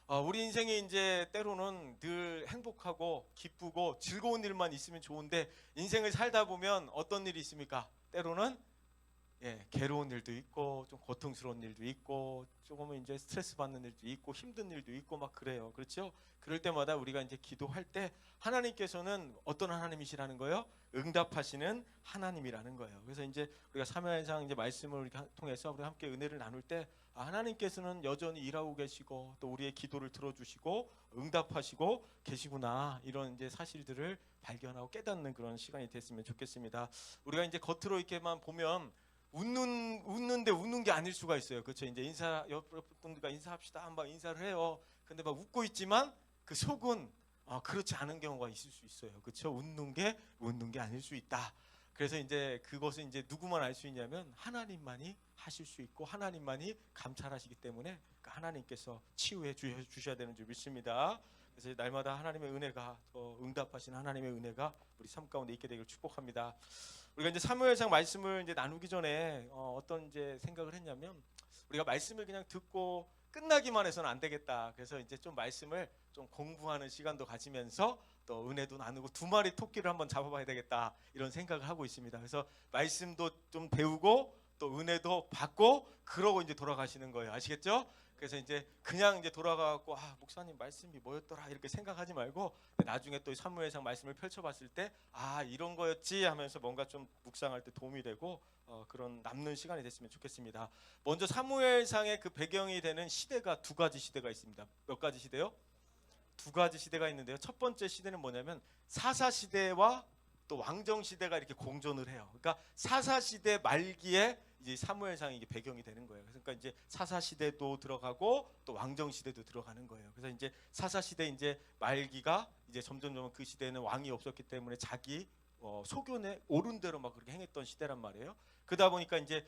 우리 인생이 이제 때로는 늘 행복하고 기쁘고 즐거운 일만 있으면 좋은데 인생을 살다 보면 어떤 일이 있습니까? 때로는 괴로운 일도 있고 좀 고통스러운 일도 있고 조금은 이제 스트레스 받는 일도 있고 힘든 일도 있고 막 그래요. 그렇죠? 그럴 때마다 우리가 이제 기도할 때 하나님께서는 어떤 하나님이시라는 거예요? 응답하시는 하나님이라는 거예요. 그래서 이제 우리가 사무엘상 이제 말씀을 이렇게 통해서 우리가 함께 은혜를 나눌 때 하나님께서는 여전히 일하고 계시고 또 우리의 기도를 들어주시고 응답하시고 계시구나, 이런 이제 사실들을 발견하고 깨닫는 그런 시간이 됐으면 좋겠습니다. 우리가 이제 겉으로 이렇게만 보면 웃는데 웃는 게 아닐 수가 있어요. 그렇죠? 이제 여러분들과 인사합시다, 막 인사를 해요. 근데 막 웃고 있지만 그 속은 그렇지 않은 경우가 있을 수 있어요. 그렇죠? 웃는 게 아닐 수 있다. 그래서 이제 그것은 이제 누구만 알 수 있냐면 하나님만이 하실 수 있고 하나님만이 감찰하시기 때문에 하나님께서 치유해 주셔야 되는 줄 믿습니다. 그래서 날마다 하나님의 은혜가, 응답하신 하나님의 은혜가 우리 삶 가운데 있게 되기를 축복합니다. 우리가 이제 사무엘상 말씀을 이제 나누기 전에 어떤 이제 생각을 했냐면, 우리가 말씀을 그냥 듣고 끝나기만 해서는 안 되겠다. 그래서 이제 좀 말씀을 좀 공부하는 시간도 가지면서 또 은혜도 나누고 두 마리 토끼를 한번 잡아봐야 되겠다, 이런 생각을 하고 있습니다. 그래서 말씀도 좀 배우고 또 은혜도 받고 그러고 이제 돌아가시는 거예요. 아시겠죠? 그래서 이제 그냥 이제 돌아가고 목사님 말씀이 뭐였더라 이렇게 생각하지 말고 나중에 또 사무엘상 말씀을 펼쳐봤을 때 이런 거였지 하면서 뭔가 좀 묵상할 때 도움이 되고 그런 남는 시간이 됐으면 좋겠습니다. 먼저 사무엘상의 그 배경이 되는 시대가 두 가지 시대가 있습니다. 몇 가지 시대요? 두 가지 시대가 있는데요. 첫 번째 시대는 뭐냐면 사사 시대와 또 왕정 시대가 이렇게 공존을 해요. 그러니까 사사 시대 말기에 이제 사무엘상이 이게 배경이 되는 거예요. 그러니까 이제 사사 시대도 들어가고 또 왕정 시대도 들어가는 거예요. 그래서 이제 사사 시대 이제 말기가 이제 점점 그 시대에는 왕이 없었기 때문에 자기 소견에 옳은 대로 막 그렇게 행했던 시대란 말이에요. 그러다 보니까 이제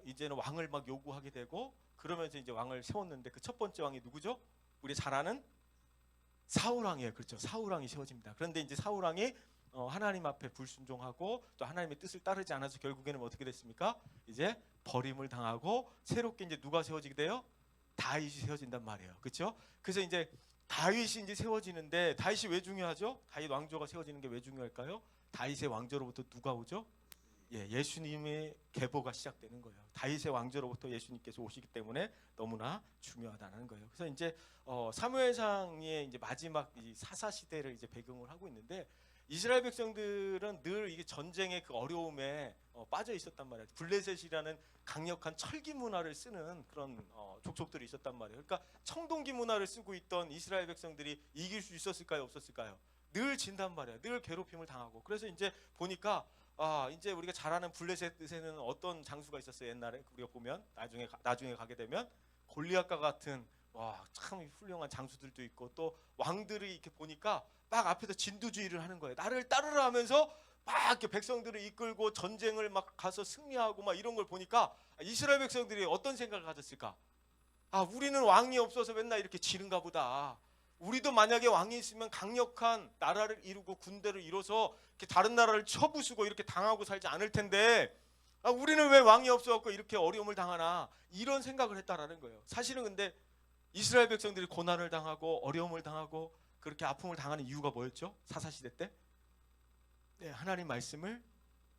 이제는 왕을 막 요구하게 되고 그러면서 이제 왕을 세웠는데 그 첫 번째 왕이 누구죠? 우리 잘 아는 사울왕이에요. 그렇죠? 사울왕이 세워집니다. 그런데 이제 사울왕이 하나님 앞에 불순종하고 또 하나님의 뜻을 따르지 않아서 결국에는 어떻게 됐습니까? 이제 버림을 당하고 새롭게 이제 누가 세워지게 돼요? 다윗이 세워진단 말이에요. 그렇죠? 그래서 이제 다윗이 이제 세워지는데, 다윗이 왜 중요하죠? 다윗 왕조가 세워지는 게 왜 중요할까요? 다윗의 왕조로부터 누가 오죠? 예수님의 계보가 시작되는 거예요. 다윗의 왕조로부터 예수님께서 오시기 때문에 너무나 중요하다는 거예요. 그래서 이제 사무엘상의 이제 마지막 이 사사 시대를 이제 배경을 하고 있는데, 이스라엘 백성들은 늘 이게 전쟁의 그 어려움에 빠져 있었단 말이에요. 블레셋이라는 강력한 철기 문화를 쓰는 그런 족속들이 있었단 말이에요. 그러니까 청동기 문화를 쓰고 있던 이스라엘 백성들이 이길 수 있었을까요, 없었을까요? 늘 진단 말이에요. 늘 괴롭힘을 당하고. 그래서 이제 보니까 이제 우리가 잘 아는 블레셋에는 어떤 장수가 있었어요. 옛날에 우리가 보면 나중에 가게 되면 골리앗과 같은 참 훌륭한 장수들도 있고, 또 왕들이 이렇게 보니까 막 앞에서 진두지휘를 하는 거예요. 나를 따르라 하면서 막 이렇게 백성들을 이끌고 전쟁을 막 가서 승리하고 막 이런 걸 보니까 이스라엘 백성들이 어떤 생각을 가졌을까? 우리는 왕이 없어서 맨날 이렇게 지는가 보다. 우리도 만약에 왕이 있으면 강력한 나라를 이루고 군대를 이뤄서 이렇게 다른 나라를 쳐부수고 이렇게 당하고 살지 않을 텐데, 우리는 왜 왕이 없어갖고 이렇게 어려움을 당하나, 이런 생각을 했다라는 거예요. 사실은 근데 이스라엘 백성들이 고난을 당하고 어려움을 당하고 그렇게 아픔을 당하는 이유가 뭐였죠? 사사시대 때? 하나님 말씀을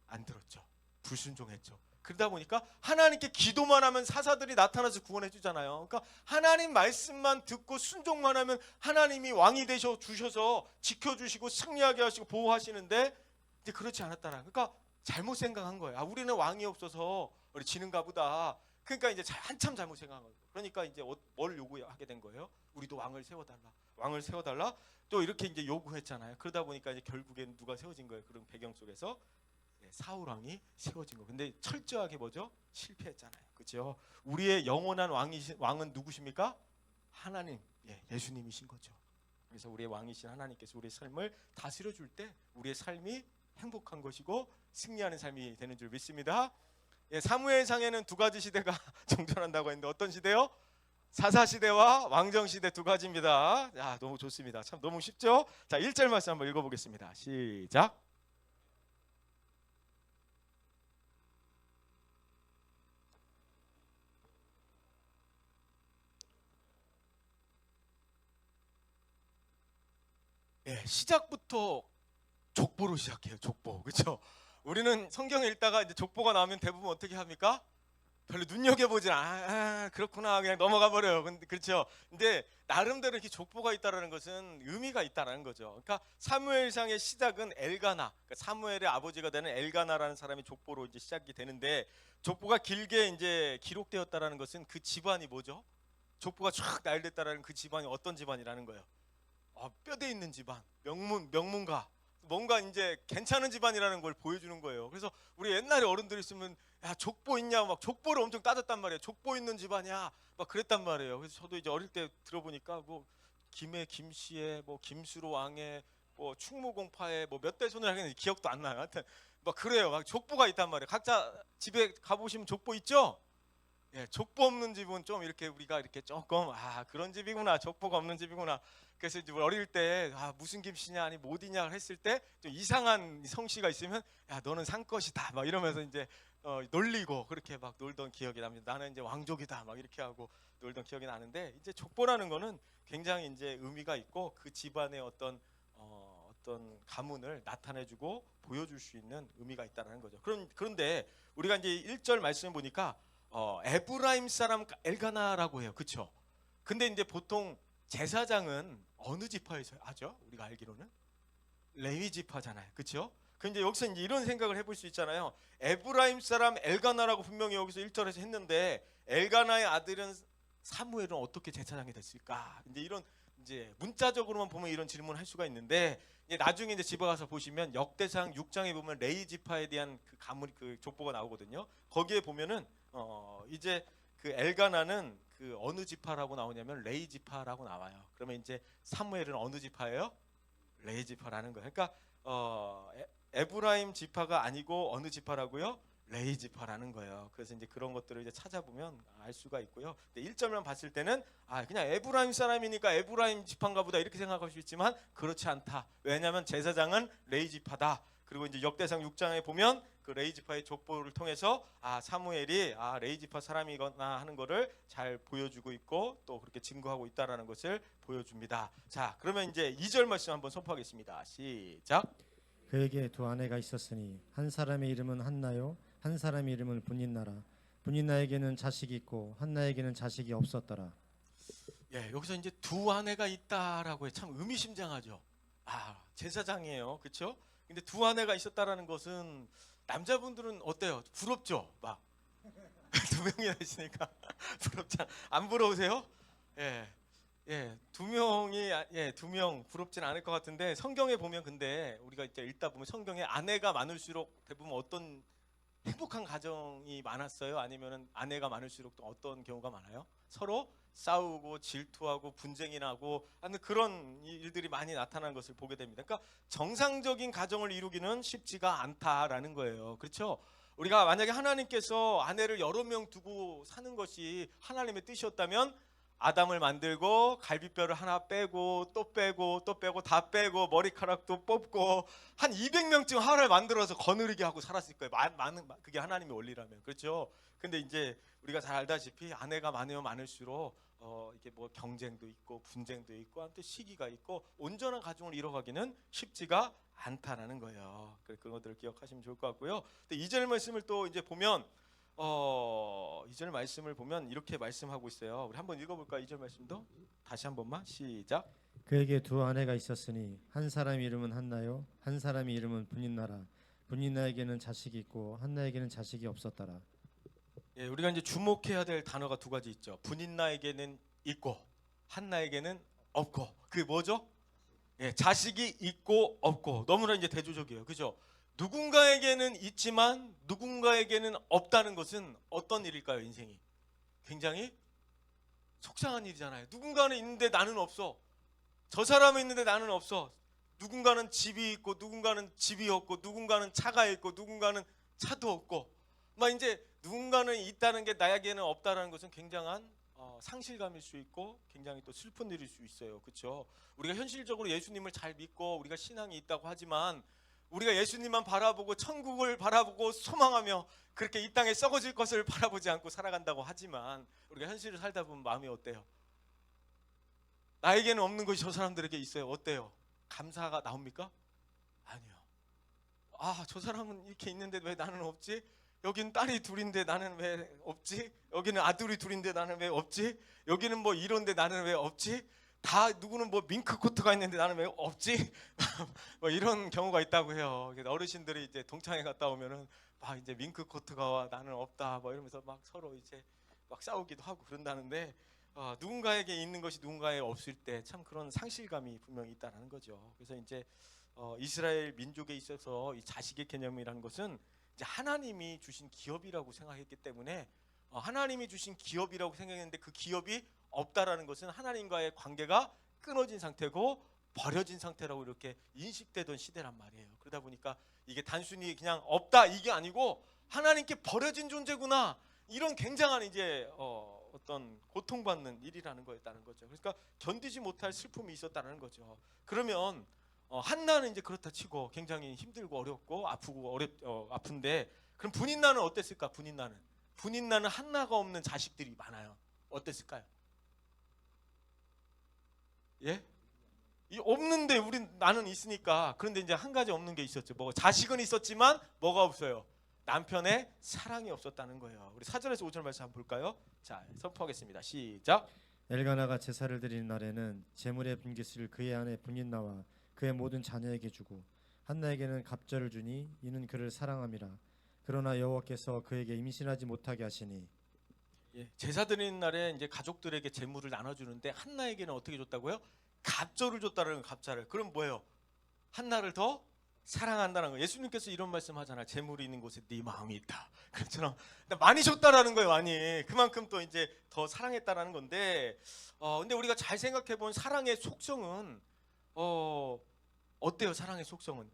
안 들었죠. 불순종했죠. 그러다 보니까 하나님께 기도만 하면 사사들이 나타나서 구원해 주잖아요. 그러니까 하나님 말씀만 듣고 순종만 하면 하나님이 왕이 되셔 주셔서 지켜주시고 승리하게 하시고 보호하시는데, 이제 그렇지 않았다라. 그러니까 잘못 생각한 거예요. 우리는 왕이 없어서 우리 지는가 보다. 그러니까 이제 한참 잘못 생각한 거예요. 그러니까 이제 뭘 요구하게 된 거예요? 우리도 왕을 세워달라. 왕을 세워달라. 또 이렇게 이제 요구했잖아요. 그러다 보니까 이제 결국엔 누가 세워진 거예요? 그런 배경 속에서 사울 왕이 세워진 거. 근데 철저하게 뭐죠? 실패했잖아요. 그렇죠? 우리의 영원한 왕은 누구십니까? 하나님, 예수님이신 거죠. 그래서 우리의 왕이신 하나님께서 우리의 삶을 다스려 줄 때 우리의 삶이 행복한 것이고 승리하는 삶이 되는 줄 믿습니다. 사무엘상에는 두 가지 시대가 정존한다고 했는데 어떤 시대요? 사사 시대와 왕정 시대 두 가지입니다. 너무 좋습니다. 참 너무 쉽죠? 자, 1절 말씀 한번 읽어보겠습니다. 시작. 시작부터 족보로 시작해요. 족보. 그렇죠? 우리는 성경을 읽다가 이제 족보가 나오면 대부분 어떻게 합니까? 별로 눈여겨보지 그렇구나 그냥 넘어가 버려요. 근데 그렇죠. 근데 나름대로 이렇게 족보가 있다라는 것은 의미가 있다라는 거죠. 그러니까 사무엘상의 시작은 엘가나, 그러니까 사무엘의 아버지가 되는 엘가나라는 사람이 족보로 이제 시작이 되는데, 족보가 길게 이제 기록되었다라는 것은 그 집안이 뭐죠? 족보가 쫙 나열됐다라는 그 집안이 어떤 집안이라는 거예요. 뼈대 있는 집안, 명문가, 뭔가 이제 괜찮은 집안이라는 걸 보여주는 거예요. 그래서 우리 옛날에 어른들이 있으면 야 족보 있냐 막 족보를 엄청 따졌단 말이에요. 족보 있는 집안이야 막 그랬단 말이에요. 그래서 저도 이제 어릴 때 들어보니까 뭐 김해 김씨의 뭐 김수로 왕의 뭐 충무공파의 뭐 몇 대 손을 하겠는데 기억도 안 나요. 하여튼 막 그래요. 막 족보가 있단 말이에요. 각자 집에 가보시면 족보 있죠? 예, 족보 없는 집은 좀 이렇게 우리가 이렇게 조금 그런 집이구나, 족보가 없는 집이구나. 그래서 이제 어릴 때 무슨 김씨냐 아니 못 이냐 했을 때 좀 이상한 성씨가 있으면 야 너는 상것이다 막 이러면서 이제 놀리고 그렇게 막 놀던 기억이 납니다. 나는 이제 왕족이다 막 이렇게 하고 놀던 기억이 나는데, 이제 족보라는 거는 굉장히 이제 의미가 있고 그 집안의 어떤 가문을 나타내주고 보여줄 수 있는 의미가 있다는 거죠. 그런데 우리가 이제 1절 말씀을 보니까 에브라임 사람 엘가나라고 해요. 그렇죠? 근데 이제 보통 제사장은 어느 지파에서 하죠? 우리가 알기로는 레위 지파잖아요. 그렇죠? 근데 여기서 이제 이런 생각을 해볼 수 있잖아요. 에브라임 사람 엘가나라고 분명히 여기서 1절에서 했는데 엘가나의 아들은 사무엘은 어떻게 제사장이 됐을까? 이제 문자적으로만 보면 이런 질문을 할 수가 있는데, 이제 나중에 이제 집에 가서 보시면 역대상 6장에 보면 레위 지파에 대한 그 가문 그 족보가 나오거든요. 거기에 보면은 이제 그 엘가나는 그 어느 지파라고 나오냐면 레위 지파라고 나와요. 그러면 이제 사무엘은 어느 지파예요? 레위 지파라는 거예요. 그러니까 에브라임 지파가 아니고 어느 지파라고요? 레위 지파라는 거예요. 그래서 이제 그런 것들을 이제 찾아보면 알 수가 있고요. 근데 1절만 봤을 때는 그냥 에브라임 사람이니까 에브라임 지파인가 보다 이렇게 생각할 수 있지만 그렇지 않다. 왜냐하면 제사장은 레위 지파다. 그리고 이제 역대상 6장에 보면 그 레위 지파의 족보를 통해서 사무엘이 레위 지파 사람이거나 하는 거를 잘 보여주고 있고 또 그렇게 증거하고 있다라는 것을 보여줍니다. 자, 그러면 이제 2절 말씀 한번 선포하겠습니다. 시작. 그에게 두 아내가 있었으니 한 사람의 이름은 한나요, 한 사람의 이름은 분인나라. 분인나에게는 자식이 있고 한나에게는 자식이 없었더라. 예, 여기서 이제 두 아내가 있다라고 해. 참 의미심장하죠. 제사장이에요, 그렇죠? 근데 두 아내가 있었다라는 것은 남자분들은 어때요? 부럽죠? 막 두 명이나 있으니까 부럽지 안 부러우세요? 두 명 부럽진 않을 것 같은데, 성경에 보면 근데 우리가 이제 읽다 보면 성경에 아내가 많을수록 대부분 어떤 행복한 가정이 많았어요? 아니면은 아내가 많을수록 또 어떤 경우가 많아요? 서로 싸우고 질투하고 분쟁이 나고 하는 그런 일들이 많이 나타나는 것을 보게 됩니다. 그러니까 정상적인 가정을 이루기는 쉽지가 않다라는 거예요. 그렇죠? 우리가 만약에 하나님께서 아내를 여러 명 두고 사는 것이 하나님의 뜻이었다면 아담을 만들고 갈비뼈를 하나 빼고 또 빼고 또 빼고 다 빼고 머리카락도 뽑고 한 200명쯤 하나를 만들어서 거느리게 하고 살았을 거예요. 그게 하나님의 원리라면. 그렇죠? 근데 이제 우리가 잘 알다시피 아내가 많으면 많을수록 이게 뭐 경쟁도 있고 분쟁도 있고 한때 시기가 있고 온전한 가정을 이뤄가기는 쉽지가 않다라는 거예요. 그런 것들을 기억하시면 좋을 것 같고요. 근데 2절 말씀을 또 이제 보면 2절 말씀을 보면 이렇게 말씀하고 있어요. 우리 한번 읽어볼까요? 2절 말씀도 다시 한 번만 시작. 그에게 두 아내가 있었으니 한 사람의 이름은 한나요, 한 사람의 이름은 분인나라. 분인나에게는 자식이 있고 한나에게는 자식이 없었더라. 예, 우리가 이제 주목해야 될 단어가 두 가지 있죠. 분인나에게는 있고 한나에게는 없고. 그게 뭐죠? 예, 자식이 있고 없고. 너무나 이제 대조적이에요. 그죠? 누군가에게는 있지만 누군가에게는 없다는 것은 어떤 일일까요? 인생이 굉장히 속상한 일이잖아요. 누군가는 있는데 나는 없어. 저 사람은 있는데 나는 없어. 누군가는 집이 있고 누군가는 집이 없고 누군가는 차가 있고 누군가는 차도 없고, 막 이제 누군가는 있다는 게 나에게는 없다라는 것은 굉장한 상실감일 수 있고 굉장히 또 슬픈 일일 수 있어요. 그렇죠? 우리가 현실적으로 예수님을 잘 믿고 우리가 신앙이 있다고 하지만 우리가 예수님만 바라보고 천국을 바라보고 소망하며 그렇게 이 땅에 썩어질 것을 바라보지 않고 살아간다고 하지만 우리가 현실을 살다 보면 마음이 어때요? 나에게는 없는 것이 저 사람들에게 있어요. 어때요? 감사가 나옵니까? 아니요. 아, 저 사람은 이렇게 있는데 왜 나는 없지? 여기는 딸이 둘인데 나는 왜 없지? 여기는 아들이 둘인데 나는 왜 없지? 여기는 뭐 이런데 나는 왜 없지? 다 누구는 뭐 밍크 코트가 있는데 나는 왜 없지? 뭐 이런 경우가 있다고 해요. 그래서 어르신들이 이제 동창회 갔다 오면은 막 이제 밍크 코트가 와, 나는 없다 뭐 이러면서 막 서로 이제 막 싸우기도 하고 그런다는데, 누군가에게 있는 것이 누군가에 없을 때 참 그런 상실감이 분명히 있다는 거죠. 그래서 이제 이스라엘 민족에 있어서 이 자식의 개념이라는 것은 이제 하나님이 주신 기업이라고 생각했기 때문에, 하나님이 주신 기업이라고 생각했는데 그 기업이 없다라는 것은 하나님과의 관계가 끊어진 상태고 버려진 상태라고 이렇게 인식되던 시대란 말이에요. 그러다 보니까 이게 단순히 그냥 없다 이게 아니고 하나님께 버려진 존재구나, 이런 굉장한 이제 어떤 고통받는 일이라는 거였다는 거죠. 그러니까 견디지 못할 슬픔이 있었다는 거죠. 그러면 한나는 이제 그렇다 치고 굉장히 힘들고 어렵고 아프고 아픈데, 그럼 분인나는 어땠을까? 분인나는 한나가 없는 자식들이 많아요. 어땠을까요? 예? 이 없는데 나는 있으니까. 그런데 이제 한 가지 없는 게 있었죠. 뭐 자식은 있었지만 뭐가 없어요? 남편의 사랑이 없었다는 거예요. 우리 4절에서 5절 말씀 한번 볼까요? 자, 선포하겠습니다. 시작. 엘가나가 제사를 드리는 날에는 제물의 분깃을 그의 아내 분인나와 그의 모든 자녀에게 주고 한나에게는 갑절을 주니 이는 그를 사랑함이라. 그러나 여호와께서 그에게 임신하지 못하게 하시니. 예, 제사 드리는 날에 이제 가족들에게 제물을 나눠주는데 한나에게는 어떻게 줬다고요? 갑절을 줬다는 거예요. 갑절을. 그럼 뭐예요? 한나를 더 사랑한다는 거예요. 예수님께서 이런 말씀하잖아요. 재물이 있는 곳에 네 마음이 있다. 그렇잖아. 많이 줬다라는 거예요. 많이. 그만큼 또 이제 더 사랑했다라는 건데, 근데 우리가 잘 생각해 본 사랑의 속성은 어때요? 사랑의 속성은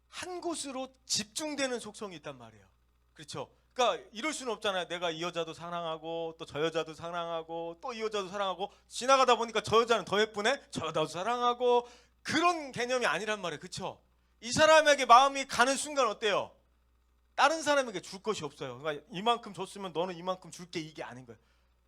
한 곳으로 집중되는 속성이 있단 말이에요. 그렇죠? 그러니까 이럴 수는 없잖아요. 내가 이 여자도 사랑하고 또 저 여자도 사랑하고 또 이 여자도 사랑하고 지나가다 보니까 저 여자는 더 예쁘네, 저 여자도 사랑하고, 그런 개념이 아니란 말이에요. 그렇죠? 이 사람에게 마음이 가는 순간 어때요? 다른 사람에게 줄 것이 없어요. 그러니까 이만큼 줬으면 너는 이만큼 줄게, 이게 아닌 거예요.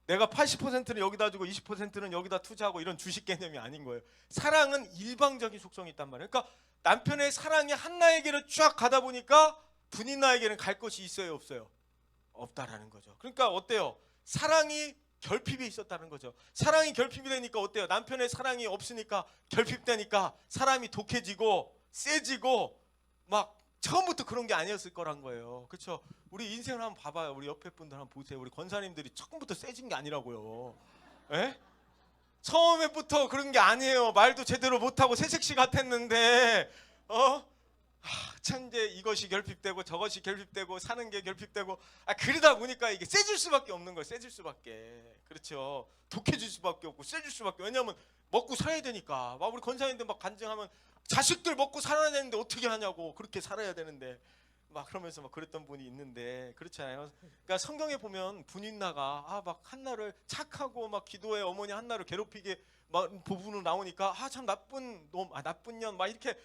내가 80%는 여기다 주고 20%는 여기다 투자하고 이런 주식 개념이 아닌 거예요. 사랑은 일방적인 속성이 있단 말이에요. 그러니까 남편의 사랑이 한나에게로 쫙 가다 보니까 분인나에게는 갈 것이 있어요, 없어요? 없다라는 거죠. 그러니까 어때요? 사랑이 결핍이 있었다는 거죠. 사랑이 결핍이 되니까 어때요? 남편의 사랑이 없으니까, 결핍되니까 사람이 독해지고 세지고 막 처음부터 그런 게 아니었을 거란 거예요. 그렇죠? 우리 인생을 한번 봐봐요. 우리 옆에 분들 한번 보세요. 우리 권사님들이 처음부터 세진 게 아니라고요. 에? 처음에부터 그런 게 아니에요. 말도 제대로 못하고 새색시 같았는데 참 이제 이것이 결핍되고 저것이 결핍되고 사는 게 결핍되고, 그러다 보니까 이게 세질 수밖에 없는 거예요. 세질 수밖에. 그렇죠? 독해질 수밖에 없고 세질 수밖에. 왜냐하면 먹고 살아야 되니까. 막 우리 권사님들 막 간증하면 자식들 먹고 살아야 되는데 어떻게 하냐고, 그렇게 살아야 되는데 막 그러면서 막 그랬던 분이 있는데, 그렇잖아요. 그러니까 성경에 보면 분인나가 막 한나를 착하고 막 기도해 어머니 한나를 괴롭히게 막 부분으로 나오니까 참 나쁜 놈, 나쁜 년 막 이렇게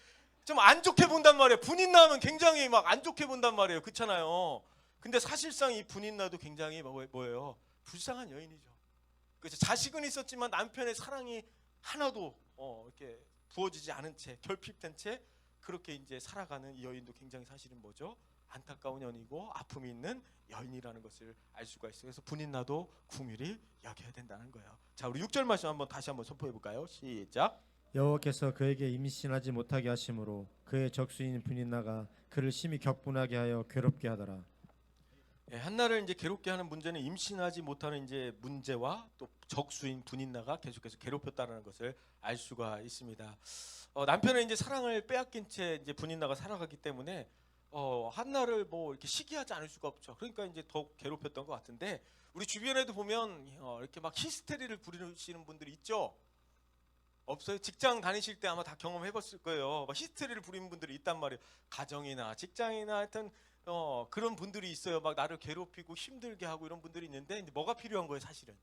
좀 안 좋게 본단 말이에요. 분인나 하면 굉장히 막 안 좋게 본단 말이에요. 그렇잖아요. 근데 사실상 이 분인나도 굉장히 뭐예요? 불쌍한 여인이죠. 그래서 자식은 있었지만 남편의 사랑이 하나도 이렇게 부어지지 않은 채, 결핍된 채 그렇게 이제 살아가는 이 여인도 굉장히 사실은 뭐죠? 안타까운 여인이고 아픔이 있는 여인이라는 것을 알 수가 있어요. 그래서 분인나도 긍휼히 여겨야 된다는 거예요. 자, 우리 6절 말씀 다시 한번 선포해 볼까요? 시작. 여호와께서 그에게 임신하지 못하게 하심으로 그의 적수인 분인나가 그를 심히 격분하게 하여 괴롭게 하더라. 예, 한나를 이제 괴롭게 하는 문제는 임신하지 못하는 이제 문제와 또 적수인 분인나가 계속해서 괴롭혔다는 것을 알 수가 있습니다. 남편의 이제 사랑을 빼앗긴 채 이제 분인나가 살아가기 때문에 한나를 뭐 이렇게 시기하지 않을 수가 없죠. 그러니까 이제 더 괴롭혔던 것 같은데, 우리 주변에도 보면 이렇게 막 히스테리를 부리시는 분들이 있죠. 없어요? 직장 다니실 때 아마 다 경험해봤을 거예요. 막 히스테리를 부리는 분들이 있단 말이에요. 가정이나 직장이나 하여튼 그런 분들이 있어요. 막 나를 괴롭히고 힘들게 하고 이런 분들이 있는데, 이제 뭐가 필요한 거예요, 사실은?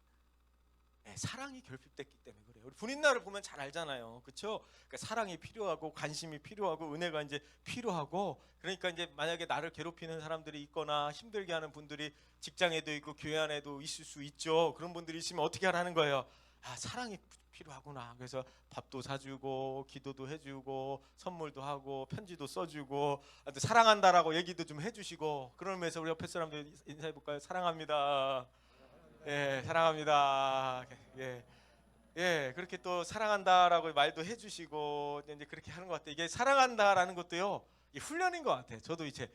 사랑이 결핍됐기 때문에 그래요. 우리 분인나를 보면 잘 알잖아요. 그렇죠? 그러니까 사랑이 필요하고 관심이 필요하고 은혜가 이제 필요하고, 그러니까 이제 만약에 나를 괴롭히는 사람들이 있거나 힘들게 하는 분들이 직장에도 있고 교회 안에도 있을 수 있죠. 그런 분들이 있으면 어떻게 하라는 거예요? 사랑이 필요하구나. 그래서 밥도 사주고 기도도 해주고 선물도 하고 편지도 써주고 사랑한다라고 얘기도 좀 해주시고 그러면서 우리 옆에 사람들 인사해 볼까요? 사랑합니다. 예, 사랑합니다. 예. 예, 그렇게 또 사랑한다라고 말도 해주시고 이제 그렇게 하는 것 같아요. 이게 사랑한다라는 것도요, 이 훈련인 것 같아요. 저도 이제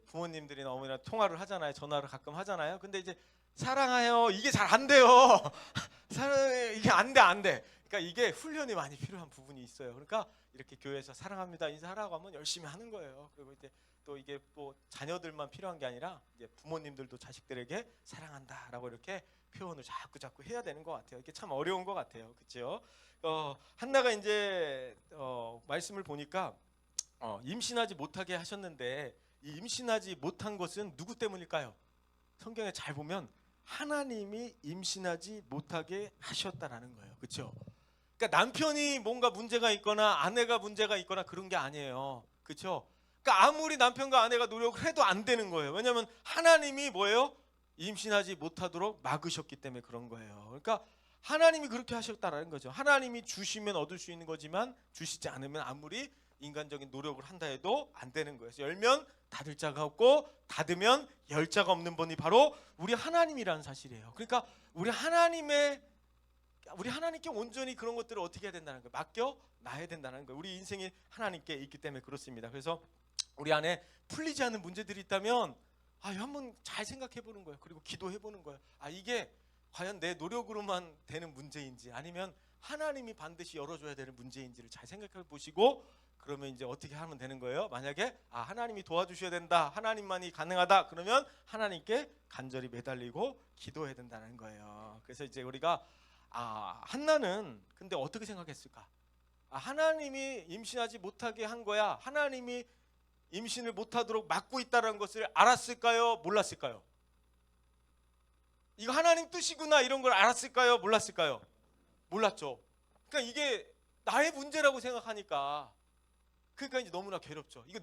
부모님들이나 어머니랑 통화를 하잖아요. 전화를 가끔 하잖아요. 근데 이제 사랑해요 이게 잘 안 돼요. 이게 안 돼, 안 돼. 그러니까 이게 훈련이 많이 필요한 부분이 있어요. 그러니까 이렇게 교회에서 사랑합니다 인사하라고 하면 열심히 하는 거예요. 그리고 이제 또 이게 또 자녀들만 필요한 게 아니라 이제 부모님들도 자식들에게 사랑한다라고 이렇게 표현을 자꾸 해야 되는 것 같아요. 이게 참 어려운 것 같아요. 그렇죠? 한나가 이제 말씀을 보니까 임신하지 못하게 하셨는데 이 임신하지 못한 것은 누구 때문일까요? 성경에 잘 보면 하나님이 임신하지 못하게 하셨다라는 거예요. 그렇죠? 그러니까 남편이 뭔가 문제가 있거나 아내가 문제가 있거나 그런 게 아니에요. 그렇죠? 그러니까 아무리 남편과 아내가 노력을 해도 안 되는 거예요. 왜냐하면 하나님이 뭐예요? 임신하지 못하도록 막으셨기 때문에 그런 거예요. 그러니까 하나님이 그렇게 하셨다라는 거죠. 하나님이 주시면 얻을 수 있는 거지만 주시지 않으면 아무리 인간적인 노력을 한다 해도 안 되는 거예요. 그래서 열면 닫을 자가 없고 닫으면 열 자가 없는 분이 바로 우리 하나님이라는 사실이에요. 그러니까 우리 하나님께 온전히 그런 것들을 어떻게 해야 된다는 거예요. 맡겨 놔야 된다는 거예요. 우리 인생이 하나님께 있기 때문에 그렇습니다. 그래서 우리 안에 풀리지 않는 문제들이 있다면 한번 잘 생각해 보는 거예요. 그리고 기도해 보는 거예요. 이게 과연 내 노력으로만 되는 문제인지 아니면 하나님이 반드시 열어줘야 되는 문제인지를 잘 생각해 보시고 그러면 이제 어떻게 하면 되는 거예요? 만약에 하나님이 도와주셔야 된다, 하나님만이 가능하다, 그러면 하나님께 간절히 매달리고 기도해야 된다는 거예요. 그래서 이제 우리가 한나는 근데 어떻게 생각했을까? 하나님이 임신하지 못하게 한 거야. 하나님이 임신을 못하도록 막고 있다는 것을 알았을까요? 몰랐을까요? 이거 하나님 뜻이구나 이런 걸 알았을까요? 몰랐을까요? 몰랐죠. 그러니까 이게 나의 문제라고 생각하니까 그러니까 이제 너무나 괴롭죠. 이거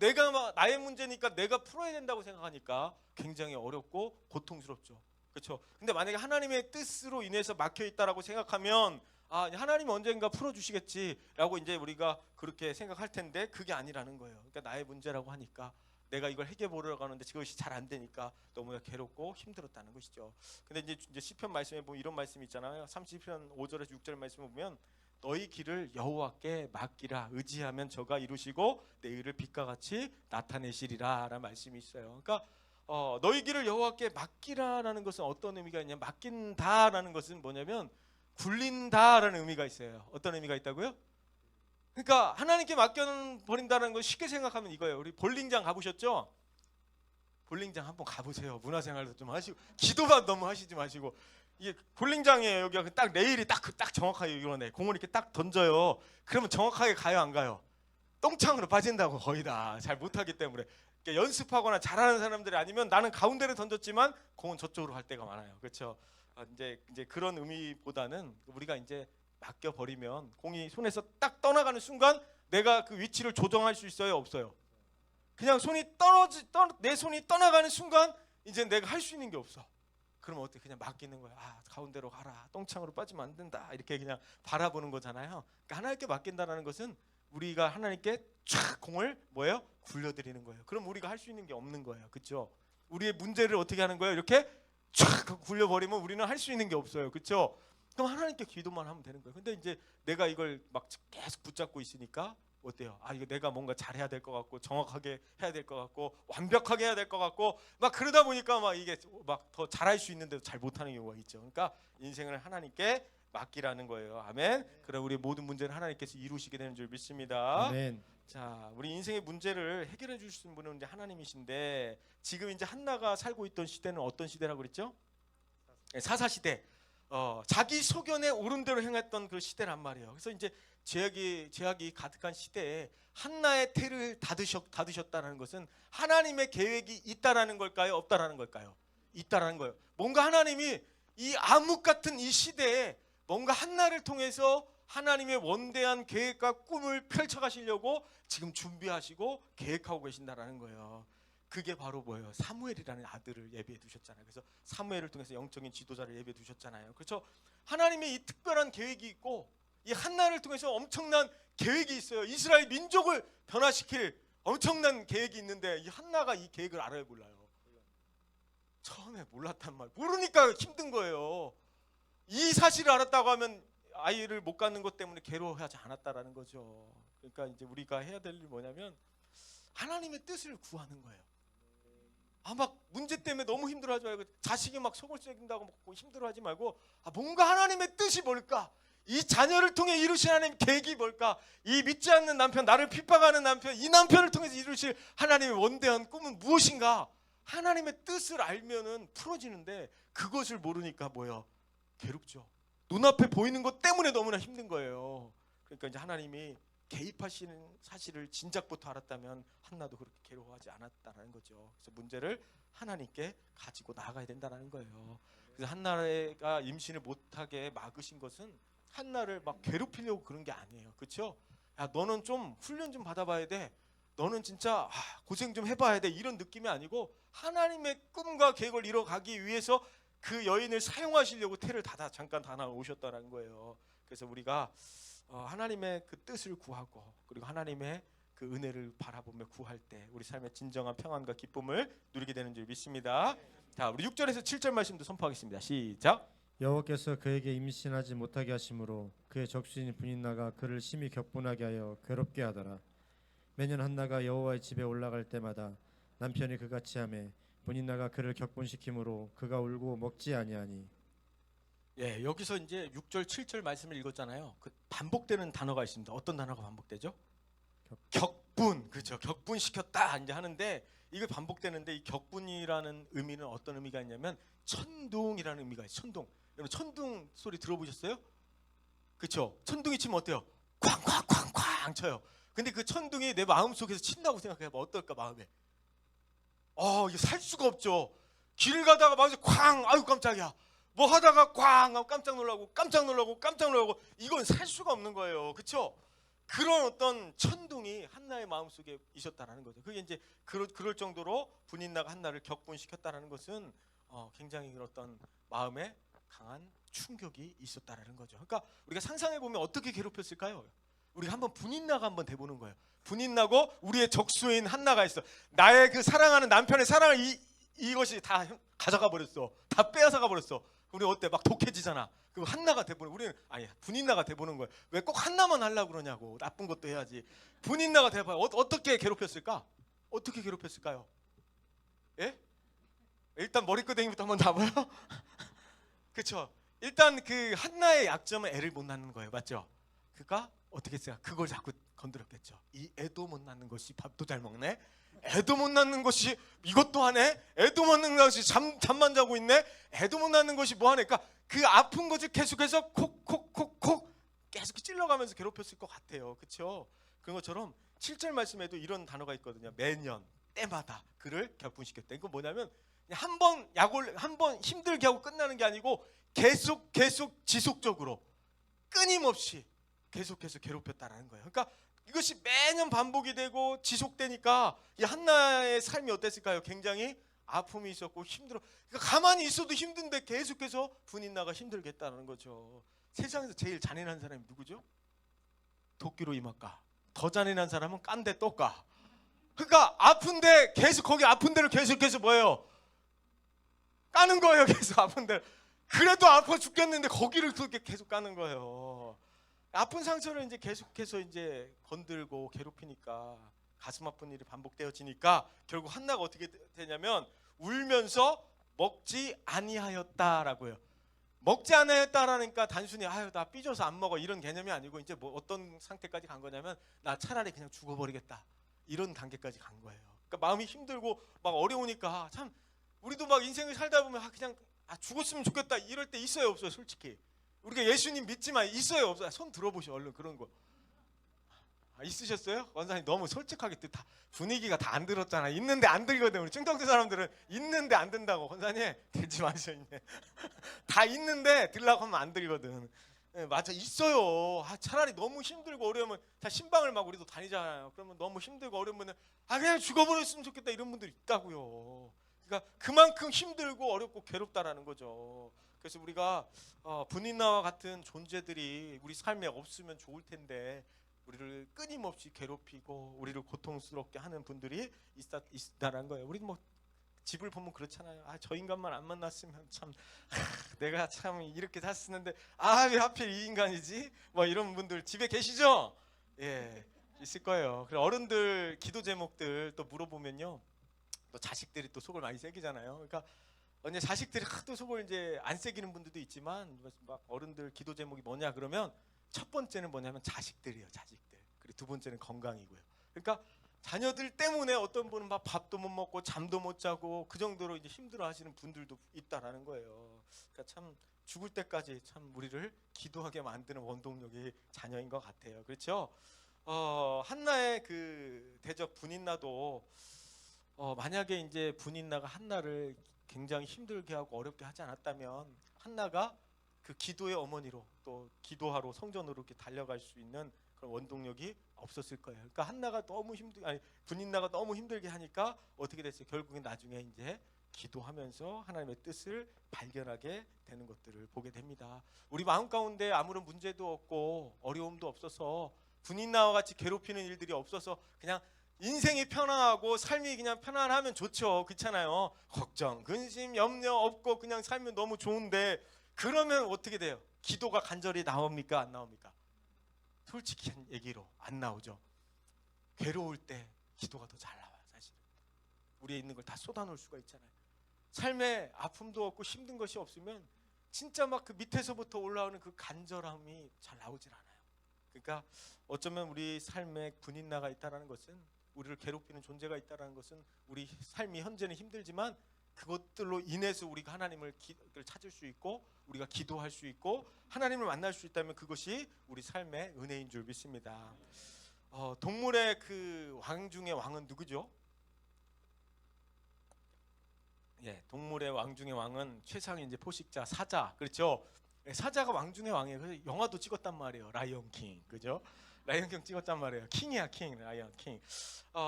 나의 문제니까 내가 풀어야 된다고 생각하니까 굉장히 어렵고 고통스럽죠. 그렇죠? 근데 만약에 하나님의 뜻으로 인해서 막혀 있다라고 생각하면 하나님이 언젠가 풀어주시겠지라고 이제 우리가 그렇게 생각할 텐데 그게 아니라는 거예요. 그러니까 나의 문제라고 하니까 내가 이걸 해결해 보려고 하는데 그것이 잘 안 되니까 너무나 괴롭고 힘들었다는 것이죠. 근데 이제 시편 말씀에 보면 이런 말씀이 있잖아요. 30편 5절에서 6절 말씀을 보면 너희 길을 여호와께 맡기라 의지하면 저가 이루시고 내 일을 빛과 같이 나타내시리라 라는 말씀이 있어요. 그러니까 너희 길을 여호와께 맡기라라는 것은 어떤 의미가 있냐면 맡긴다라는 것은 뭐냐면 굴린다라는 의미가 있어요. 어떤 의미가 있다고요? 그러니까 하나님께 맡겨버린다는 걸 쉽게 생각하면 이거예요. 우리 볼링장 가보셨죠? 볼링장 한번 가보세요. 문화생활도 좀 하시고 기도만 너무 하시지 마시고 이게 볼링장이에요. 여기가 딱 레일이 딱 정확하게 이러네. 공을 이렇게 딱 던져요. 그러면 정확하게 가요, 안 가요? 똥창으로 빠진다고 거의 다 잘 못하기 때문에 그러니까 연습하거나 잘하는 사람들이 아니면 나는 가운데를 던졌지만 공은 저쪽으로 갈 때가 많아요. 그렇죠? 이제 그런 의미보다는 우리가 이제 맡겨버리면 공이 손에서 딱 떠나가는 순간 내가 그 위치를 조정할 수 있어요, 없어요? 그냥 내 손이 떠나가는 순간 이제 내가 할 수 있는 게 없어. 그러면 어떻게 그냥 맡기는 거야. 가운데로 가라. 똥창으로 빠지면 안 된다. 이렇게 그냥 바라보는 거잖아요. 그러니까 하나님께 맡긴다는 것은 우리가 하나님께 쫙 공을 뭐예요? 굴려드리는 거예요. 그럼 우리가 할 수 있는 게 없는 거예요. 그렇죠? 우리의 문제를 어떻게 하는 거예요? 이렇게 쫙 굴려버리면 우리는 할 수 있는 게 없어요. 그렇죠? 그럼 하나님께 기도만 하면 되는 거예요. 근데 이제 내가 이걸 막 계속 붙잡고 있으니까 어때요? 이거 내가 뭔가 잘해야 될 것 같고 정확하게 해야 될 것 같고 완벽하게 해야 될 것 같고 막 그러다 보니까 막 이게 막 더 잘할 수 있는데도 잘 못하는 경우가 있죠. 그러니까 인생을 하나님께 맡기라는 거예요. 아멘. 그럼 우리 모든 문제를 하나님께서 이루시게 되는 줄 믿습니다. 아멘. 자, 우리 인생의 문제를 해결해 주시는 분은 이제 하나님이신데 지금 이제 한나가 살고 있던 시대는 어떤 시대라고 그랬죠? 사사 시대. 자기 소견에 옳은 대로 행했던 그 시대란 말이에요. 그래서 이제 죄악이 가득한 시대에 한나의 태를 닫으셨다는 것은 하나님의 계획이 있다라는 걸까요? 없다라는 걸까요? 있다라는 거예요. 뭔가 하나님이 이 암흑 같은 이 시대에 뭔가 한나를 통해서 하나님의 원대한 계획과 꿈을 펼쳐가시려고 지금 준비하시고 계획하고 계신다라는 거예요. 그게 바로 뭐예요? 사무엘이라는 아들을 예비해 두셨잖아요. 그래서 사무엘을 통해서 영적인 지도자를 예비해 두셨잖아요. 그렇죠? 하나님의 이 특별한 계획이 있고 이 한나를 통해서 엄청난 계획이 있어요. 이스라엘 민족을 변화시킬 엄청난 계획이 있는데 이 한나가 이 계획을 알아요, 몰라요? 처음에 몰랐단 말. 모르니까 힘든 거예요. 이 사실을 알았다고 하면 아이를 못 갖는 것 때문에 괴로워하지 않았다라는 거죠. 그러니까 이제 우리가 해야 될 일이 뭐냐면 하나님의 뜻을 구하는 거예요. 막 문제 때문에 너무 힘들어하지 말고, 자식이 막 속을 썩인다고 힘들어하지 말고, 뭔가 하나님의 뜻이 뭘까? 이 자녀를 통해 이루신 하나님의 계획이 뭘까? 이 믿지 않는 남편, 나를 핍박하는 남편, 이 남편을 통해서 이루실 하나님의 원대한 꿈은 무엇인가? 하나님의 뜻을 알면은 풀어지는데, 그것을 모르니까 뭐예요? 괴롭죠. 눈앞에 보이는 것 때문에 너무나 힘든 거예요. 그러니까 이제 하나님이 개입하시는 사실을 진작부터 알았다면 한나도 그렇게 괴로워하지 않았다는 거죠. 그래서 문제를 하나님께 가지고 나아가야 된다는 거예요. 그래서 한나가 임신을 못하게 막으신 것은 한나를 막 괴롭히려고 그런 게 아니에요. 그렇죠? 야, 너는 좀 훈련 좀 받아봐야 돼. 너는 진짜 고생 좀 해봐야 돼. 이런 느낌이 아니고 하나님의 꿈과 계획을 이뤄가기 위해서 그 여인을 사용하시려고 태를 잠깐 닫아 오셨다는 거예요. 그래서 우리가 하나님의 그 뜻을 구하고, 그리고 하나님의 그 은혜를 바라보며 구할 때 우리 삶의 진정한 평안과 기쁨을 누리게 되는 줄 믿습니다. 자, 우리 6절에서 7절 말씀도 선포하겠습니다. 시작. 여호와께서 그에게 임신하지 못하게 하심으로 그의 적수인 분인나가 그를 심히 격분하게 하여 괴롭게 하더라. 매년 한나가 여호와의 집에 올라갈 때마다 남편이 그같이 하매 분인나가 그를 격분시키므로 그가 울고 먹지 아니하니. 예, 여기서 이제 6절, 7절 말씀을 읽었잖아요. 그 반복되는 단어가 있습니다. 어떤 단어가 반복되죠? 격분. 그렇죠. 격분시켰다 이제 하는데, 이게 반복되는데, 이 격분이라는 의미는 어떤 의미가 있냐면 천둥이라는 의미가 있어요. 천둥. 여러분 천둥 소리 들어보셨어요? 그렇죠. 천둥이 치면 어때요? 쾅쾅쾅쾅 쳐요. 근데 그 천둥이 내 마음속에서 친다고 생각해봐. 어떨까 마음에? 이게 살 수가 없죠. 길 가다가 막 쾅, 아유 깜짝이야. 뭐 하다가 꽝 하고 깜짝 놀라고 이건 살 수가 없는 거예요. 그렇죠? 그런 어떤 천둥이 한나의 마음속에 있었다라는 거죠. 그게 이제 그럴 정도로 분인나가 한나를 격분시켰다라는 것은 굉장히 어떤 마음에 강한 충격이 있었다라는 거죠. 그러니까 우리가 상상해 보면 어떻게 괴롭혔을까요? 우리가 한번 분인나가 한번 돼보는 거예요. 분인나고 우리의 적수인 한나가 있어. 나의 그 사랑하는 남편의 사랑을 이것이 다 가져가 버렸어. 다 빼앗아가 버렸어. 우리 어때? 막 독해지잖아. 그 한나가 돼보는, 우리는 분인나가 돼보는 거예요. 왜 꼭 한나만 하려고 그러냐고. 나쁜 것도 해야지. 분인나가 돼봐요. 어떻게 괴롭혔을까? 어떻게 괴롭혔을까요? 예? 일단 머리끄댕이부터 한번 잡아요. 그렇죠. 일단 그 한나의 약점은 애를 못 낳는 거예요. 맞죠? 그러니까 어떻게 했어요? 그걸 자꾸 건드렸겠죠. 이 애도 못 낳는 것이 밥도 잘 먹네. 애도 못 낳는 것이 이것도 하네. 애도 못 낳는 것이 잠만 자고 있네. 애도 못 낳는 것이 뭐 하네. 그러니까 그 아픈 것을 계속해서 콕콕콕콕 계속 찔러가면서 괴롭혔을 것 같아요. 그렇죠? 그런 것처럼 7절 말씀에도 이런 단어가 있거든요. 매년 때마다 그를 격분시켰다. 이거 뭐냐면 한 번 힘들게 하고 끝나는 게 아니고 계속 지속적으로 끊임없이 계속해서 괴롭혔다라는 거예요. 그러니까 이것이 매년 반복이 되고 지속되니까 이 한나의 삶이 어땠을까요? 굉장히 아픔이 있었고 힘들어. 그러니까 가만히 있어도 힘든데 계속해서 분인나가 힘들게 했다는 거죠. 세상에서 제일 잔인한 사람이 누구죠? 도끼로 이마까. 더 잔인한 사람은 깐데 또까. 그러니까 아픈데 계속 거기 아픈 데를 계속해서 뭐예요? 까는 거예요. 계속 아픈 데를. 그래도 아파 죽겠는데 거기를 그렇게 계속 까는 거예요. 아픈 상처를 이제 계속해서 이제 건들고 괴롭히니까 가슴 아픈 일이 반복되어지니까 결국 한나가 어떻게 되냐면 울면서 먹지 아니하였다라고요. 먹지 아니하였다라니까 단순히 아유 나 삐져서 안 먹어 이런 개념이 아니고 이제 뭐 어떤 상태까지 간 거냐면 나 차라리 그냥 죽어버리겠다 이런 단계까지 간 거예요. 그러니까 마음이 힘들고 막 어려우니까 참 우리도 막 인생을 살다 보면 그냥 죽었으면 좋겠다 이럴 때 있어요 없어요 솔직히. 우리가 예수님 믿지만 있어요 없어요? 손 들어보시오 얼른 그런 거. 있으셨어요? 원사님 너무 솔직하게 다 분위기가 다 안 들었잖아. 있는데 안 들거든. 우리 충청도 사람들은 있는데 안 든다고. 원사님 들지 마셔 이제. 다 있는데 들라고 하면 안 들거든. 네, 맞아 있어요. 차라리 너무 힘들고 어려우면 다 신방을 막 우리도 다니잖아요. 그러면 너무 힘들고 어려우면 그냥 죽어버렸으면 좋겠다 이런 분들 있다고요. 그러니까 그만큼 힘들고 어렵고 괴롭다라는 거죠. 그래서 우리가 분인나와 같은 존재들이 우리 삶에 없으면 좋을 텐데 우리를 끊임없이 괴롭히고 우리를 고통스럽게 하는 분들이 있다는 거예요. 우리 뭐 집을 보면 그렇잖아요. 저 인간만 안 만났으면 참 내가 참 이렇게 샀었는데 왜 하필 이 인간이지? 뭐 이런 분들 집에 계시죠? 예, 있을 거예요. 그리고 어른들 기도 제목들 또 물어보면요, 또 자식들이 또 속을 많이 새기잖아요. 그러니까 이제 자식들이 하도 속을 이제 안 새기는 분들도 있지만 막 어른들 기도 제목이 뭐냐 그러면 첫 번째는 뭐냐면 자식들이에요, 자식들. 그리고 두 번째는 건강이고요. 그러니까 자녀들 때문에 어떤 분은 막 밥도 못 먹고 잠도 못 자고 그 정도로 이제 힘들어하시는 분들도 있다라는 거예요. 그러니까 참 죽을 때까지 참 우리를 기도하게 만드는 원동력이 자녀인 것 같아요. 그렇죠? 한나의 그 대적 분인나도 만약에 이제 분인나가 한나를 굉장히 힘들게 하고 어렵게 하지 않았다면 한나가 그 기도의 어머니로 또 기도하러 성전으로 이렇게 달려갈 수 있는 그런 원동력이 없었을 거예요. 그러니까 한나가 너무 분인나가 너무 힘들게 하니까 어떻게 됐어요? 결국엔 나중에 이제 기도하면서 하나님의 뜻을 발견하게 되는 것들을 보게 됩니다. 우리 마음 가운데 아무런 문제도 없고 어려움도 없어서 분인나와 같이 괴롭히는 일들이 없어서 그냥 인생이 편안하고 삶이 그냥 편안하면 좋죠. 그렇잖아요. 걱정, 근심, 염려 없고 그냥 살면 너무 좋은데 그러면 어떻게 돼요? 기도가 간절히 나옵니까? 안 나옵니까? 솔직한 얘기로 안 나오죠. 괴로울 때 기도가 더 잘 나와요. 사실은 우리에 있는 걸 다 쏟아놓을 수가 있잖아요. 삶에 아픔도 없고 힘든 것이 없으면 진짜 막 그 밑에서부터 올라오는 그 간절함이 잘 나오질 않아요. 그러니까 어쩌면 우리 삶에 분인나가 있다는 것은, 우리를 괴롭히는 존재가 있다는 것은 우리 삶이 현재는 힘들지만 그것들로 인해서 우리가 하나님을 찾을 수 있고 우리가 기도할 수 있고 하나님을 만날 수 있다면 그것이 우리 삶의 은혜인 줄 믿습니다. 동물의 그 왕 중의 왕은 누구죠? 예, 동물의 왕 중의 왕은 최상의 이제 포식자 사자, 그렇죠? 사자가 왕 중의 왕이에요. 그래서 영화도 찍었단 말이에요. 라이언 킹, 그죠? 라이언 킹 찍었단 말이에요. 킹이야, 킹, 라이언 킹.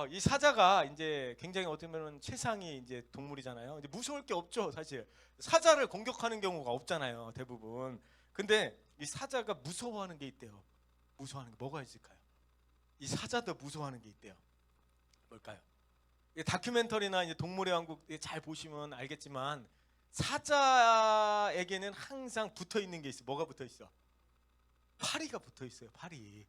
이 사자가 이제 굉장히 어떻게 보면 최상위 이제 동물이잖아요. 이제 무서울 게 없죠, 사실. 사자를 공격하는 경우가 없잖아요, 대부분. 근데 이 사자가 무서워하는 게 있대요. 무서워하는 게 뭐가 있을까요? 이 사자도 무서워하는 게 있대요. 뭘까요? 다큐멘터리나 이제 동물의 왕국 잘 보시면 알겠지만 사자에게는 항상 붙어 있는 게 있어. 뭐가 붙어 있어? 파리가 붙어 있어요. 파리.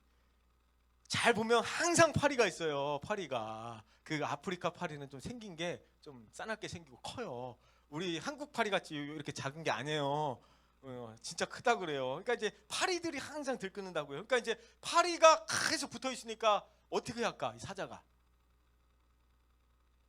잘 보면 항상 파리가 있어요. 파리가. 그 아프리카 파리는 좀 생긴 게 좀 싸납게 생기고 커요. 우리 한국 파리 같이 이렇게 작은 게 아니에요. 진짜 크다 그래요. 그러니까 이제 파리들이 항상 들끓는다고요. 그러니까 이제 파리가 계속 붙어 있으니까 어떻게 할까? 이 사자가.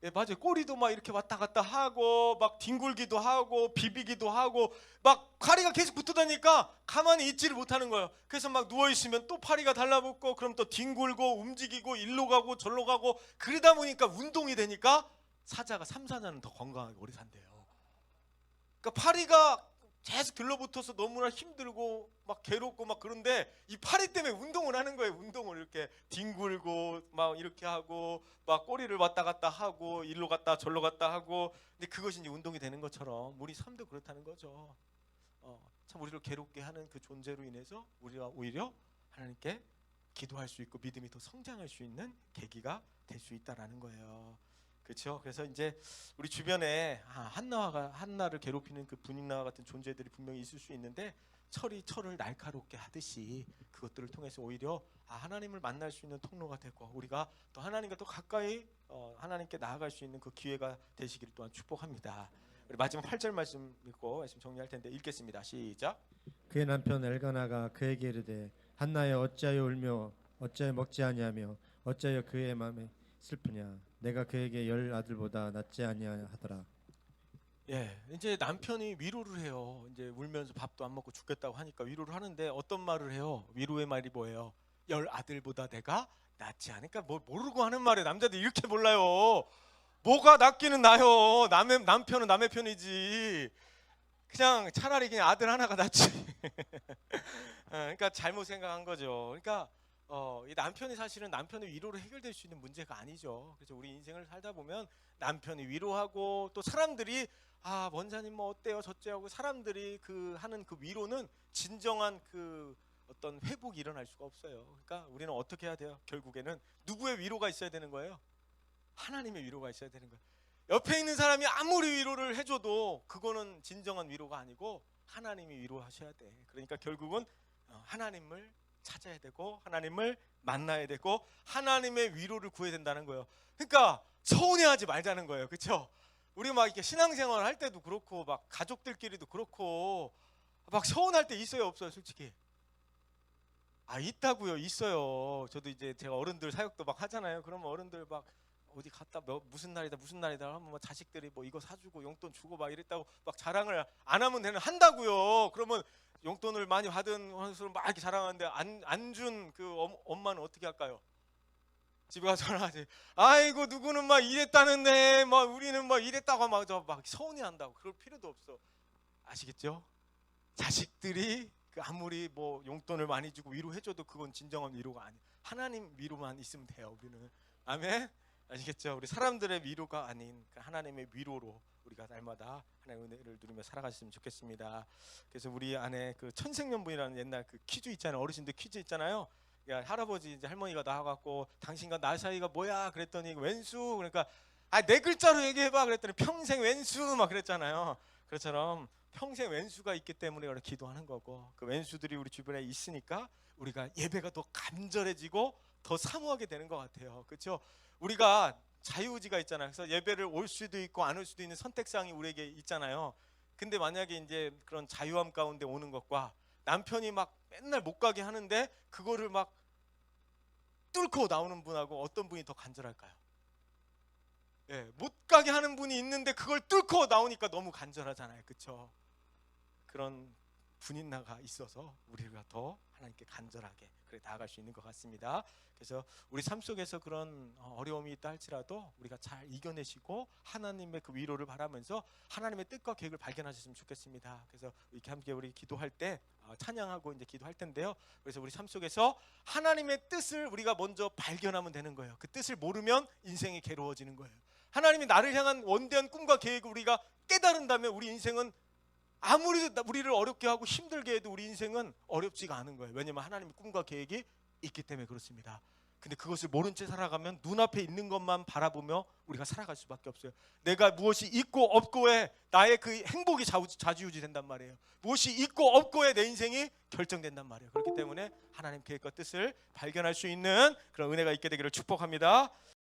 예, 맞아요. 꼬리도 막 이렇게 왔다 갔다 하고 막 뒹굴기도 하고 비비기도 하고 막 파리가 계속 붙어다니까 가만히 있지를 못하는 거예요. 그래서 막 누워있으면 또 파리가 달라붙고 그럼 또 뒹굴고 움직이고 일로 가고 절로 가고 그러다 보니까 운동이 되니까 사자가 3, 4년은 더 건강하게 오래 산대요. 그러니까 파리가 계속 들러붙어서 너무나 힘들고 막 괴롭고 막 그런데 이 파리 때문에 운동을 하는 거예요. 운동을 이렇게 뒹굴고 막 이렇게 하고 막 꼬리를 왔다 갔다 하고 일로 갔다 절로 갔다 하고 근데 그것이 이제 운동이 되는 것처럼 우리 삶도 그렇다는 거죠. 참 우리를 괴롭게 하는 그 존재로 인해서 우리가 오히려 하나님께 기도할 수 있고 믿음이 더 성장할 수 있는 계기가 될 수 있다라는 거예요. 그렇죠. 그래서 이제 우리 주변에 한나를 괴롭히는 그 분인나와 같은 존재들이 분명히 있을 수 있는데 철이 철을 날카롭게 하듯이 그것들을 통해서 오히려 하나님을 만날 수 있는 통로가 되고 우리가 또 하나님과 또 가까이 하나님께 나아갈 수 있는 그 기회가 되시기를 또한 축복합니다. 우리 마지막 8절 말씀 읽고 말씀 정리할 텐데 읽겠습니다. 시작. 그의 남편 엘가나가 그에게 이르되 한나여 어찌하여 울며 어찌하여 먹지 아니하며 어찌하여 그의 마음에 슬프냐 내가 그에게 10 아들보다 낫지 아니하더라. 예, 이제 남편이 위로를 해요. 이제 울면서 밥도 안 먹고 죽겠다고 하니까 위로를 하는데 어떤 말을 해요? 위로의 말이 뭐예요? 10 아들보다 내가 낫지 않으니까 뭐 모르고 하는 말에 남자들 이렇게 몰라요. 뭐가 낫기는 나요. 남편은 남의 편이지. 그냥 차라리 그냥 아들 하나가 낫지. 그러니까 잘못 생각한 거죠. 그러니까 이 남편이 사실은 남편의 위로로 해결될 수 있는 문제가 아니죠. 그래서 우리 인생을 살다 보면 남편이 위로하고 또 사람들이 아 원장님 뭐 어때요 저째하고 사람들이 그 하는 그 위로는 진정한 그 어떤 회복이 일어날 수가 없어요. 그러니까 우리는 어떻게 해야 돼요? 결국에는 누구의 위로가 있어야 되는 거예요? 하나님의 위로가 있어야 되는 거예요. 옆에 있는 사람이 아무리 위로를 해줘도 그거는 진정한 위로가 아니고 하나님이 위로하셔야 돼. 그러니까 결국은 하나님을 찾아야 되고 하나님을 만나야 되고 하나님의 위로를 구해야 된다는 거예요. 그러니까 서운해하지 말자는 거예요. 그렇죠? 우리 막 이렇게 신앙생활 할 때도 그렇고 막 가족들끼리도 그렇고 막 서운할 때 있어요 없어요 솔직히? 아 있다고요. 있어요. 저도 이제 제가 어른들 사역도 막 하잖아요. 그러면 어른들 막 어디 갔다 무슨 날이다 하면 막 자식들이 뭐 이거 사주고 용돈 주고 막 이랬다고 막 자랑을 안 하면 되는 한다고요. 그러면 용돈을 많이 받은 것을 막 이렇게 자랑하는데 안 준 그 엄마는 어떻게 할까요? 집에 가서 전화하지. 아이고 누구는 막 이랬다는데 막 우리는 막 이랬다고 막 서운해한다고. 그럴 필요도 없어. 아시겠죠? 자식들이 그 아무리 뭐 용돈을 많이 주고 위로해줘도 그건 진정한 위로가 아니에요. 하나님 위로만 있으면 돼요. 우리는 아멘. 아시겠죠? 우리 사람들의 위로가 아닌 그 하나님의 위로로 우리가 날마다 하나님의 은혜를 누리며 살아갔으면 좋겠습니다. 그래서 우리 안에 그 천생연분이라는 옛날 그 퀴즈 있잖아요. 어르신들 퀴즈 있잖아요. 야, 할아버지 이제 할머니가 나와갖고 당신과 나 사이가 뭐야 그랬더니 왼수. 그러니까 아 네 글자로 얘기해봐 그랬더니 평생 왼수 막 그랬잖아요. 그것처럼 평생 왼수가 있기 때문에 우리가 기도하는 거고 그 왼수들이 우리 주변에 있으니까 우리가 예배가 더 간절해지고 더 사모하게 되는 것 같아요. 그렇죠? 우리가 자유의지가 있잖아요. 그래서 예배를 올 수도 있고 안 올 수도 있는 선택사항이 우리에게 있잖아요. 근데 만약에 이제 그런 자유함 가운데 오는 것과 남편이 막 맨날 못 가게 하는데 그거를 막 뚫고 나오는 분하고 어떤 분이 더 간절할까요? 예, 못 가게 하는 분이 있는데 그걸 뚫고 나오니까 너무 간절하잖아요. 그렇죠? 그런 분인나가 있어서 우리가 더 하나님께 간절하게 그래 나아갈 수 있는 것 같습니다. 그래서 우리 삶 속에서 그런 어려움이 있다 할지라도 우리가 잘 이겨내시고 하나님의 그 위로를 바라면서 하나님의 뜻과 계획을 발견하셨으면 좋겠습니다. 그래서 이렇게 함께 우리 기도할 때 찬양하고 이제 기도할 텐데요. 그래서 우리 삶 속에서 하나님의 뜻을 우리가 먼저 발견하면 되는 거예요. 그 뜻을 모르면 인생이 괴로워지는 거예요. 하나님이 나를 향한 원대한 꿈과 계획을 우리가 깨달은다면 우리 인생은 아무리 우리를 어렵게 하고 힘들게 해도 우리 인생은 어렵지가 않은 거예요. 왜냐하면 하나님의 꿈과 계획이 있기 때문에 그렇습니다. 근데 그것을 모른 채 살아가면 눈앞에 있는 것만 바라보며 우리가 살아갈 수밖에 없어요. 내가 무엇이 있고 없고에 나의 그 행복이 좌지우지 된단 말이에요. 무엇이 있고 없고에 내 인생이 결정된단 말이에요. 그렇기 때문에 하나님 계획과 뜻을 발견할 수 있는 그런 은혜가 있게 되기를 축복합니다.